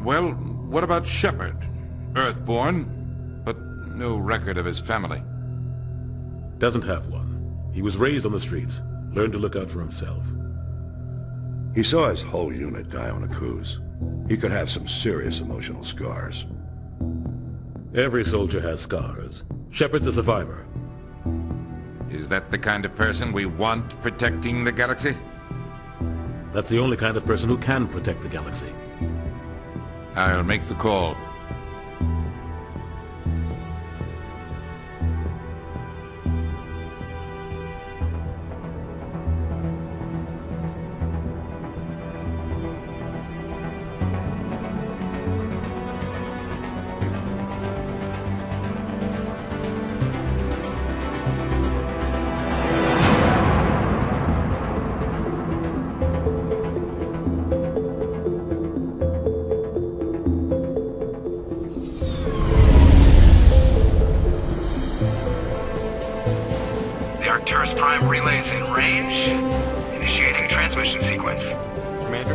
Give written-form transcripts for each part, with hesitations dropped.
Well, what about Shepard? Earthborn, but no record of his family. Doesn't have one. He was raised on the streets. Learned to look out for himself. He saw his whole unit die on a cruise. He could have some serious emotional scars. Every soldier has scars. Shepard's a survivor. Is that the kind of person we want protecting the galaxy? That's the only kind of person who can protect the galaxy. I'll make the call. Prime relays in range. Initiating transmission sequence. Commander?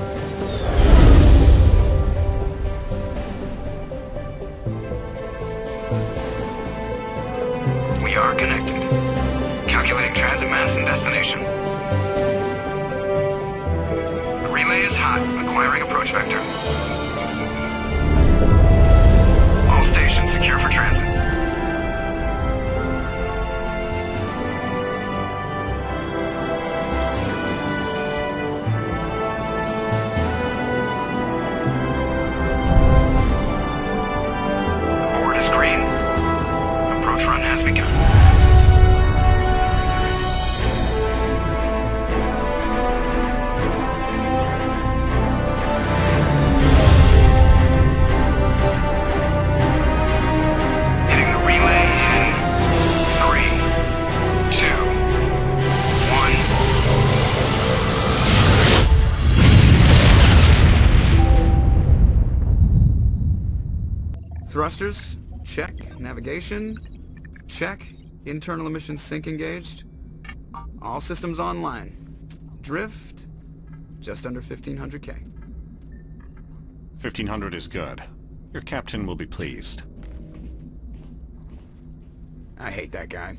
We are connected. Calculating transit mass and destination. The relay is hot, acquiring approach vector. All stations secure for transit. Thrusters, check. Navigation, check. Internal emissions sync engaged. All systems online. Drift, just under 1500K. 1500 is good. Your captain will be pleased. I hate that guy.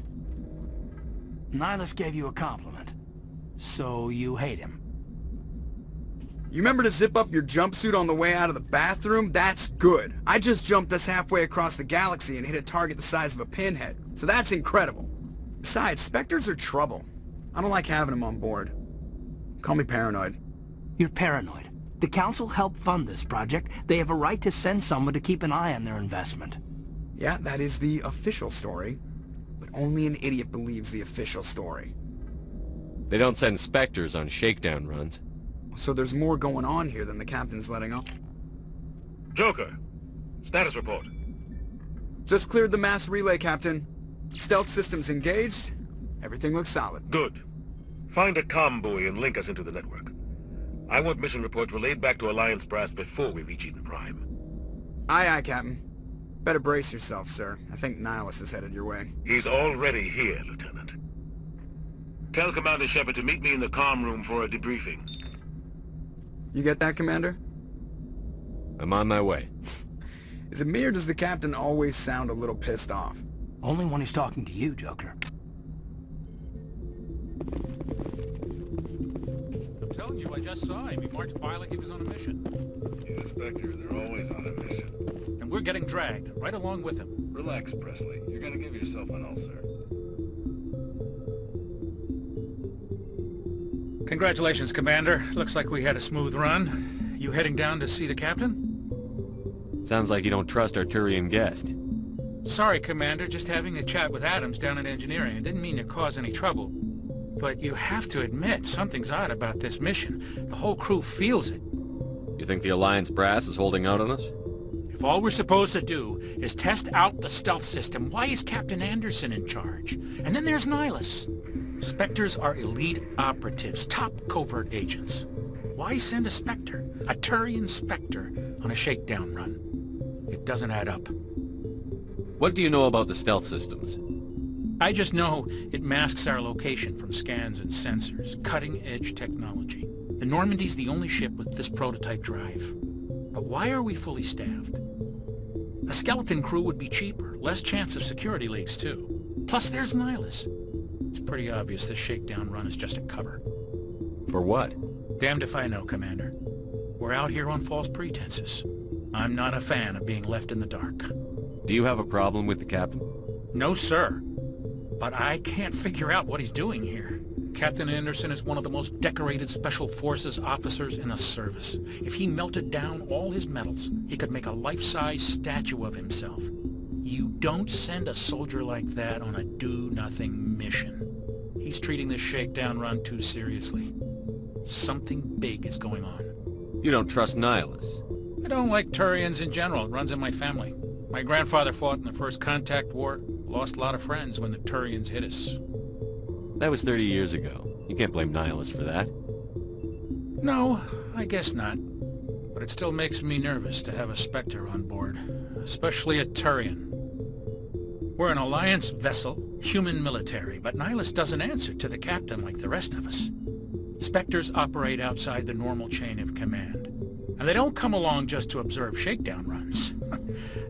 Nihlus gave you a compliment. So you hate him. You remember to zip up your jumpsuit on the way out of the bathroom? That's good. I just jumped us halfway across the galaxy and hit a target the size of a pinhead. So that's incredible. Besides, Spectres are trouble. I don't like having them on board. Call me paranoid. You're paranoid. The Council helped fund this project. They have a right to send someone to keep an eye on their investment. Yeah, that is the official story. But only an idiot believes the official story. They don't send Spectres on shakedown runs. So there's more going on here than the captain's letting on. Joker, status report. Just cleared the mass relay, Captain. Stealth systems engaged. Everything looks solid. Good. Find a comm buoy and link us into the network. I want mission reports relayed back to Alliance brass before we reach Eden Prime. Aye, aye, Captain. Better brace yourself, sir. I think Nihlus is headed your way. He's already here, Lieutenant. Tell Commander Shepard to meet me in the comm room for a debriefing. You get that, Commander? I'm on my way. Is it me or does the Captain always sound a little pissed off? Only when he's talking to you, Joker. I'm telling you, I just saw him. He marched by like he was on a mission. He's a Spectre. They're always on a mission. And we're getting dragged, right along with him. Relax, Presley. You're gonna give yourself an ulcer. Congratulations, Commander. Looks like we had a smooth run. You heading down to see the Captain? Sounds like you don't trust our Turian guest. Sorry, Commander. Just having a chat with Adams down in engineering. I didn't mean to cause any trouble. But you have to admit, something's odd about this mission. The whole crew feels it. You think the Alliance brass is holding out on us? If all we're supposed to do is test out the stealth system, why is Captain Anderson in charge? And then there's Nihlus. Spectres are elite operatives, top covert agents. Why send a Spectre, a Turian Spectre, on a shakedown run? It doesn't add up. What do you know about the stealth systems? I just know it masks our location from scans and sensors. Cutting-edge technology. The Normandy's the only ship with this prototype drive. But why are we fully staffed? A skeleton crew would be cheaper, less chance of security leaks too. Plus there's Nihlus. It's pretty obvious this shakedown run is just a cover. For what? Damned if I know, Commander. We're out here on false pretenses. I'm not a fan of being left in the dark. Do you have a problem with the captain? No, sir. But I can't figure out what he's doing here. Captain Anderson is one of the most decorated Special Forces officers in the service. If he melted down all his medals, he could make a life-size statue of himself. You don't send a soldier like that on a do-nothing mission. He's treating this shakedown run too seriously. Something big is going on. You don't trust Nihlus? I don't like Turians in general. It runs in my family. My grandfather fought in the First Contact War. Lost a lot of friends when the Turians hit us. That was 30 years ago. You can't blame Nihlus for that. No, I guess not. But it still makes me nervous to have a Spectre on board. Especially a Turian. We're an Alliance vessel, human military, but Nihlus doesn't answer to the captain like the rest of us. Spectres operate outside the normal chain of command. And they don't come along just to observe shakedown runs.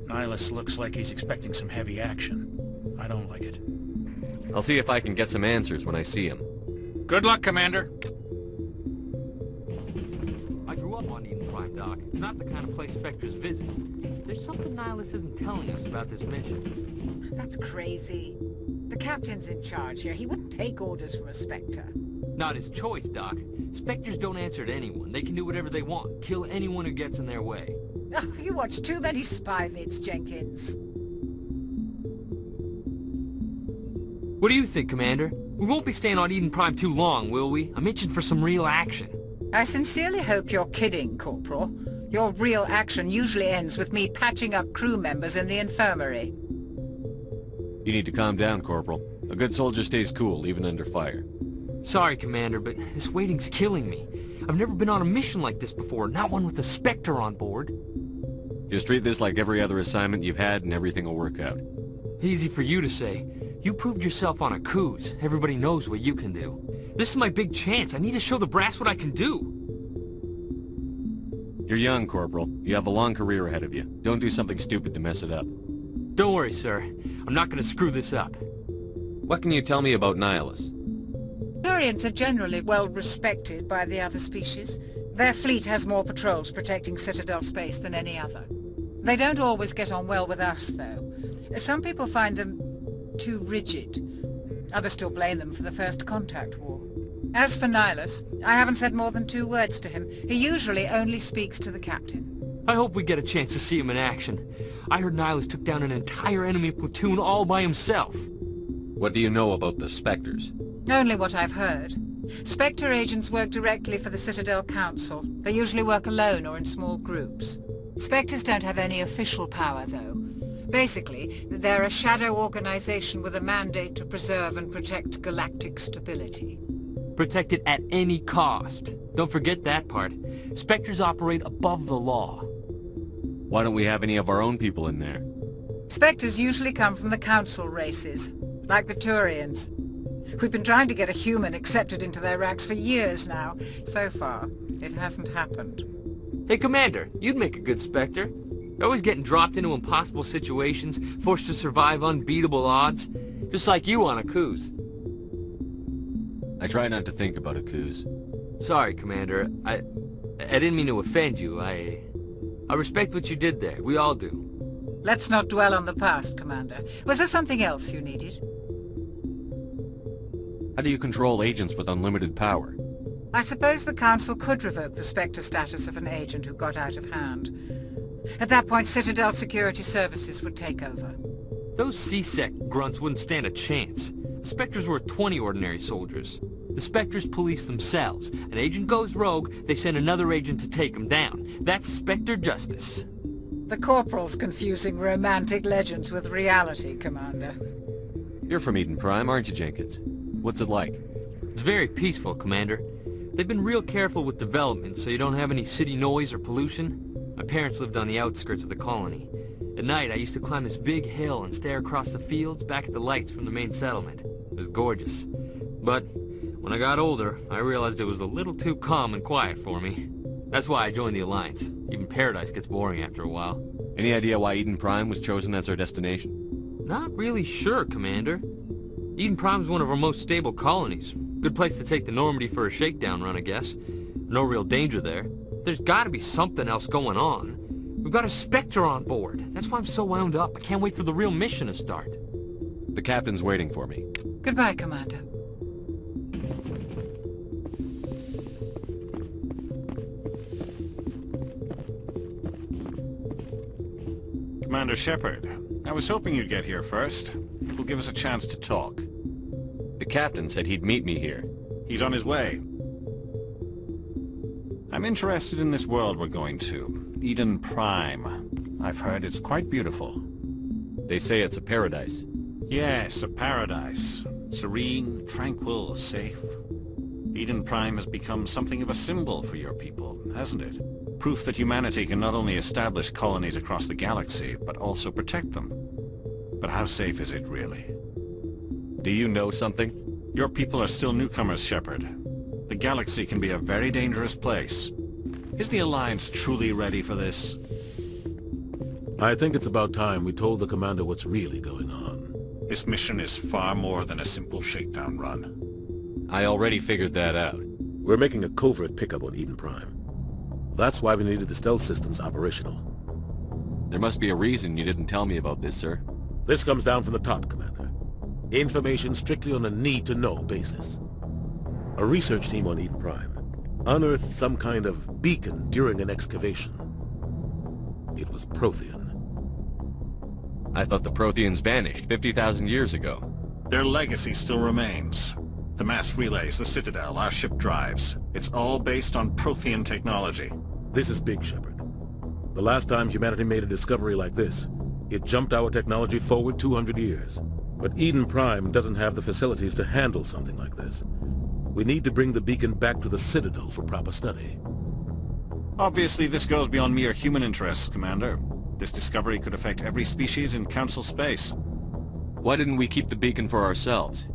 Nihlus looks like he's expecting some heavy action. I don't like it. I'll see if I can get some answers when I see him. Good luck, Commander. I grew up on Eden Prime, Doc. It's not the kind of place Spectres visit. There's something Nihlus isn't telling us about this mission. That's crazy. The captain's in charge here. He wouldn't take orders from a Spectre. Not his choice, Doc. Spectres don't answer to anyone. They can do whatever they want. Kill anyone who gets in their way. Oh, you watch too many spy vids, Jenkins. What do you think, Commander? We won't be staying on Eden Prime too long, will we? I'm itching for some real action. I sincerely hope you're kidding, Corporal. Your real action usually ends with me patching up crew members in the infirmary. You need to calm down, Corporal. A good soldier stays cool, even under fire. Sorry, Commander, but this waiting's killing me. I've never been on a mission like this before, not one with a Spectre on board. Just treat this like every other assignment you've had and everything will work out. Easy for you to say. You proved yourself on a cruise. Everybody knows what you can do. This is my big chance. I need to show the brass what I can do. You're young, Corporal. You have a long career ahead of you. Don't do something stupid to mess it up. Don't worry, sir. I'm not gonna screw this up. What can you tell me about Nihlus? Turians are generally well respected by the other species. Their fleet has more patrols protecting Citadel space than any other. They don't always get on well with us, though. Some people find them too rigid. Others still blame them for the First Contact War. As for Nihlus, I haven't said more than 2 words to him. He usually only speaks to the captain. I hope we get a chance to see him in action. I heard Nihlus took down an entire enemy platoon all by himself. What do you know about the Spectres? Only what I've heard. Spectre agents work directly for the Citadel Council. They usually work alone or in small groups. Spectres don't have any official power, though. Basically, they're a shadow organization with a mandate to preserve and protect galactic stability. Protect it at any cost. Don't forget that part. Spectres operate above the law. Why don't we have any of our own people in there? Spectres usually come from the Council races, like the Turians. We've been trying to get a human accepted into their ranks for years now. So far, it hasn't happened. Hey, Commander, you'd make a good Spectre. You're always getting dropped into impossible situations, forced to survive unbeatable odds. Just like you on a cruise. I try not to think about a cruise. Sorry, Commander. I didn't mean to offend you. I respect what you did there. We all do. Let's not dwell on the past, Commander. Was there something else you needed? How do you control agents with unlimited power? I suppose the Council could revoke the Spectre status of an agent who got out of hand. At that point, Citadel Security Services would take over. Those C-Sec grunts wouldn't stand a chance. The Spectres were 20 ordinary soldiers. The Spectres police themselves. An agent goes rogue, they send another agent to take him down. That's Spectre justice. The Corporal's confusing romantic legends with reality, Commander. You're from Eden Prime, aren't you, Jenkins? What's it like? It's very peaceful, Commander. They've been real careful with development, so you don't have any city noise or pollution. My parents lived on the outskirts of the colony. At night, I used to climb this big hill and stare across the fields back at the lights from the main settlement. It was gorgeous. But when I got older, I realized it was a little too calm and quiet for me. That's why I joined the Alliance. Even paradise gets boring after a while. Any idea why Eden Prime was chosen as our destination? Not really sure, Commander. Eden Prime's one of our most stable colonies. Good place to take the Normandy for a shakedown run, I guess. No real danger there. There's gotta be something else going on. We've got a Spectre on board. That's why I'm so wound up. I can't wait for the real mission to start. The captain's waiting for me. Goodbye, Commander. Commander Shepard, I was hoping you'd get here first. It will give us a chance to talk. The captain said he'd meet me here. He's on his way. I'm interested in this world we're going to, Eden Prime. I've heard it's quite beautiful. They say it's a paradise. Yes, a paradise. Serene, tranquil, safe. Eden Prime has become something of a symbol for your people, hasn't it? Proof that humanity can not only establish colonies across the galaxy, but also protect them. But how safe is it, really? Do you know something? Your people are still newcomers, Shepard. The galaxy can be a very dangerous place. Is the Alliance truly ready for this? I think it's about time we told the commander what's really going on. This mission is far more than a simple shakedown run. I already figured that out. We're making a covert pickup on Eden Prime. That's why we needed the stealth systems operational. There must be a reason you didn't tell me about this, sir. This comes down from the top, Commander. Information strictly on a need-to-know basis. A research team on Eden Prime unearthed some kind of beacon during an excavation. It was Prothean. I thought the Protheans vanished 50,000 years ago. Their legacy still remains. The mass relays, the Citadel, our ship drives. It's all based on Prothean technology. This is big, Shepard. The last time humanity made a discovery like this, it jumped our technology forward 200 years. But Eden Prime doesn't have the facilities to handle something like this. We need to bring the beacon back to the Citadel for proper study. Obviously, this goes beyond mere human interests, Commander. This discovery could affect every species in Council space. Why didn't we keep the beacon for ourselves?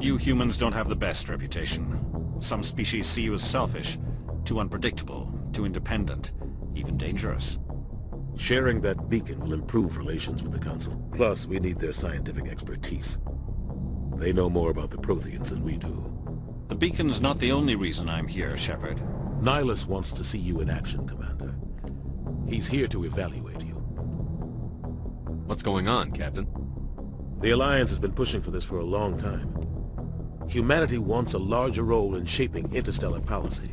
You humans don't have the best reputation. Some species see you as selfish, too unpredictable, too independent, even dangerous. Sharing that beacon will improve relations with the Council. Plus, we need their scientific expertise. They know more about the Protheans than we do. The beacon's not the only reason I'm here, Shepard. Nihlus wants to see you in action, Commander. He's here to evaluate you. What's going on, Captain? The Alliance has been pushing for this for a long time. Humanity wants a larger role in shaping interstellar policy.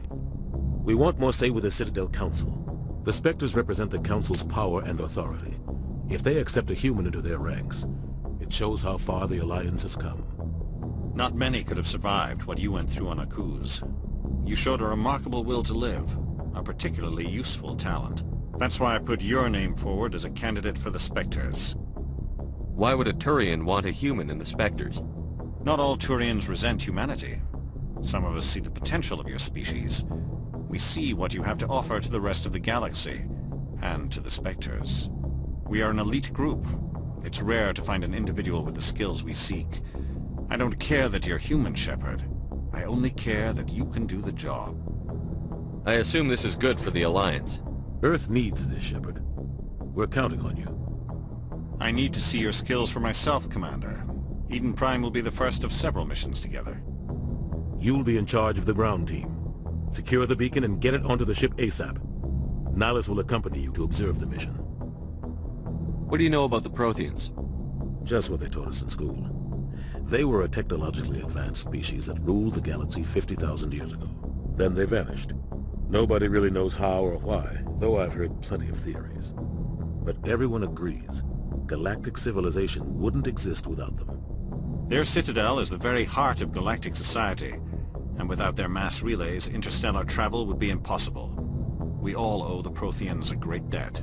We want more say with the Citadel Council. The Spectres represent the Council's power and authority. If they accept a human into their ranks, it shows how far the Alliance has come. Not many could have survived what you went through on Akuz. You showed a remarkable will to live, a particularly useful talent. That's why I put your name forward as a candidate for the Spectres. Why would a Turian want a human in the Spectres? Not all Turians resent humanity. Some of us see the potential of your species. We see what you have to offer to the rest of the galaxy, and to the Spectres. We are an elite group. It's rare to find an individual with the skills we seek. I don't care that you're human, Shepard. I only care that you can do the job. I assume this is good for the Alliance. Earth needs this, Shepard. We're counting on you. I need to see your skills for myself, Commander. Eden Prime will be the first of several missions together. You'll be in charge of the ground team. Secure the beacon and get it onto the ship ASAP. Nihlus will accompany you to observe the mission. What do you know about the Protheans? Just what they taught us in school. They were a technologically advanced species that ruled the galaxy 50,000 years ago. Then they vanished. Nobody really knows how or why, though I've heard plenty of theories. But everyone agrees, galactic civilization wouldn't exist without them. Their citadel is the very heart of galactic society, and without their mass relays, interstellar travel would be impossible. We all owe the Protheans a great debt.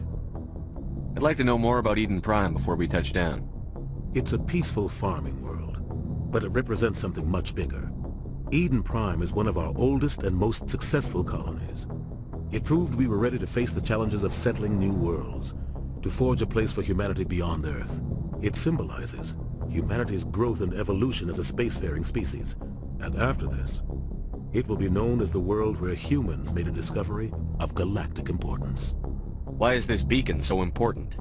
I'd like to know more about Eden Prime before we touch down. It's a peaceful farming world, but it represents something much bigger. Eden Prime is one of our oldest and most successful colonies. It proved we were ready to face the challenges of settling new worlds, to forge a place for humanity beyond Earth. It symbolizes humanity's growth and evolution as a spacefaring species. And after this, it will be known as the world where humans made a discovery of galactic importance. Why is this beacon so important?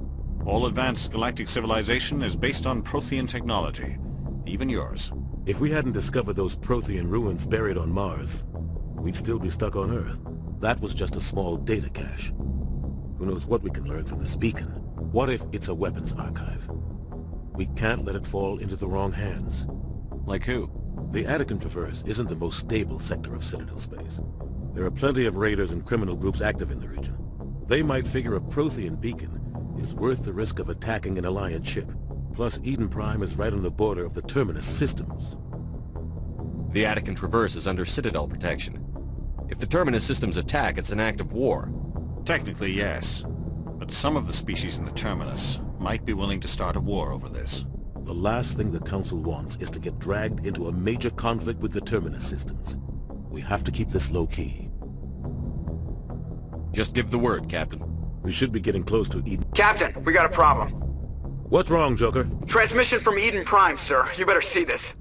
All advanced galactic civilization is based on Prothean technology. Even yours. If we hadn't discovered those Prothean ruins buried on Mars, we'd still be stuck on Earth. That was just a small data cache. Who knows what we can learn from this beacon? What if it's a weapons archive? We can't let it fall into the wrong hands. Like who? The Attican Traverse isn't the most stable sector of Citadel space. There are plenty of raiders and criminal groups active in the region. They might figure a Prothean beacon is worth the risk of attacking an Alliance ship. Plus, Eden Prime is right on the border of the Terminus systems. The Attican Traverse is under Citadel protection. If the Terminus systems attack, it's an act of war. Technically, yes. But some of the species in the Terminus might be willing to start a war over this. The last thing the Council wants is to get dragged into a major conflict with the Terminus systems. We have to keep this low-key. Just give the word, Captain. We should be getting close to Eden. Captain, we got a problem. What's wrong, Joker? Transmission from Eden Prime, sir. You better see this.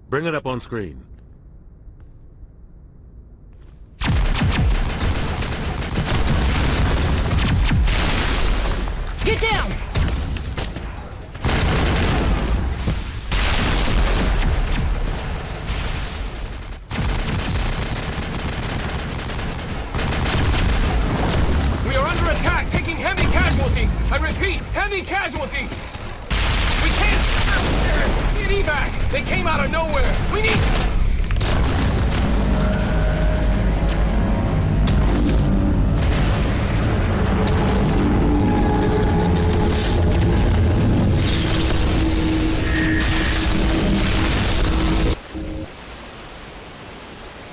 Bring it up on screen. Get down! We are under attack, taking heavy casualties. I repeat, heavy casualties. We can't get evac. They came out of nowhere. We need...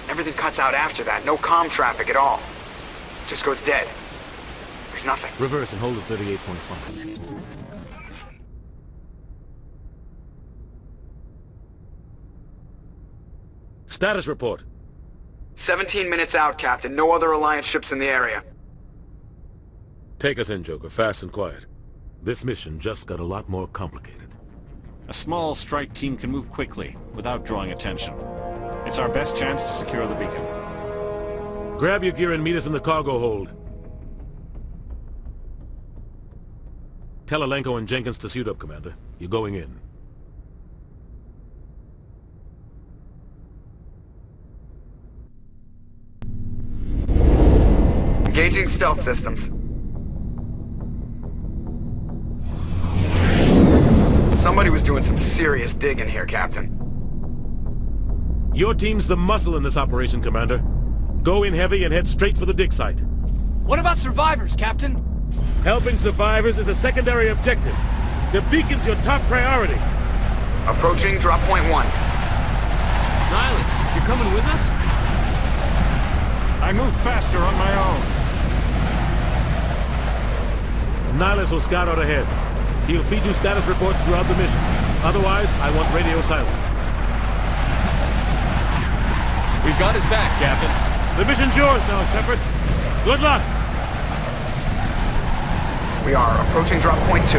Everything cuts out after that. No comm traffic at all. Just goes dead. There's nothing. Reverse and hold at 38.5. Status report. 17 minutes out, Captain. No other Alliance ships in the area. Take us in, Joker. Fast and quiet. This mission just got a lot more complicated. A small strike team can move quickly, without drawing attention. It's our best chance to secure the beacon. Grab your gear and meet us in the cargo hold. Tell Alenko and Jenkins to suit up, Commander. You're going in. Engaging stealth systems. Somebody was doing some serious digging here, Captain. Your team's the muscle in this operation, Commander. Go in heavy and head straight for the dig site. What about survivors, Captain? Helping survivors is a secondary objective. The beacon's your top priority. Approaching drop point 1. Nihlus, you're coming with us? I move faster on my own. Nihlus will scout out ahead. He'll feed you status reports throughout the mission. Otherwise, I want radio silence. We've got his back, Captain. The mission's yours now, Shepard. Good luck! We are approaching drop point 2.